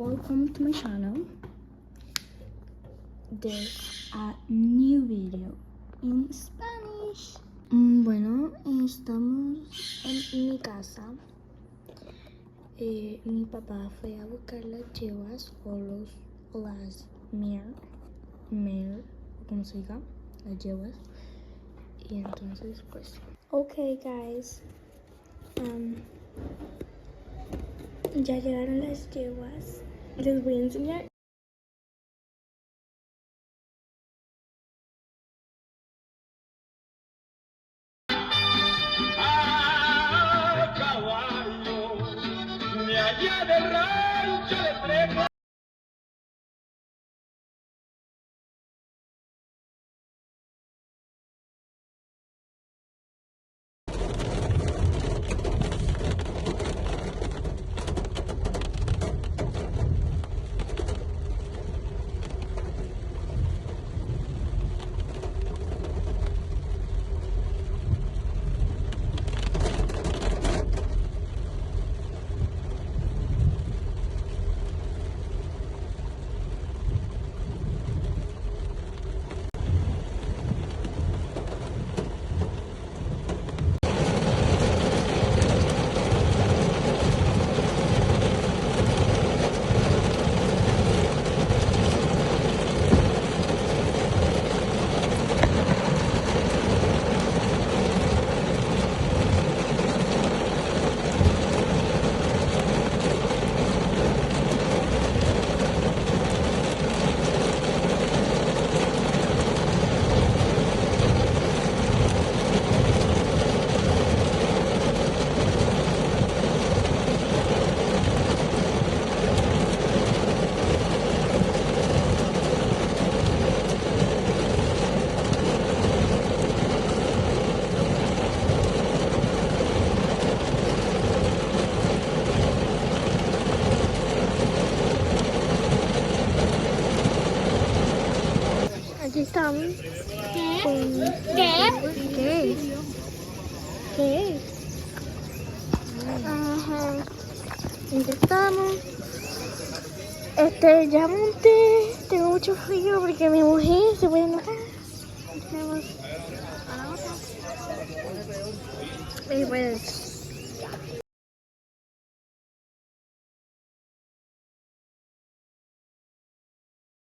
welcome to my channel. There's a new video in Spanish. Bueno, estamos en mi casa. Mi papá fue a buscar las yegua o las mare, como se diga, las yeguas. Y entonces pues, okay guys, ya llegaron las yeguas. Les voy a enseñar. Caballo, me allá del rancho de Trejo. Aquí estamos. ¿Qué? Ajá. Aquí estamos. Ya monté. Tengo mucho frío porque mi mujer se puede enojar. Tenemos a la otra. Y pues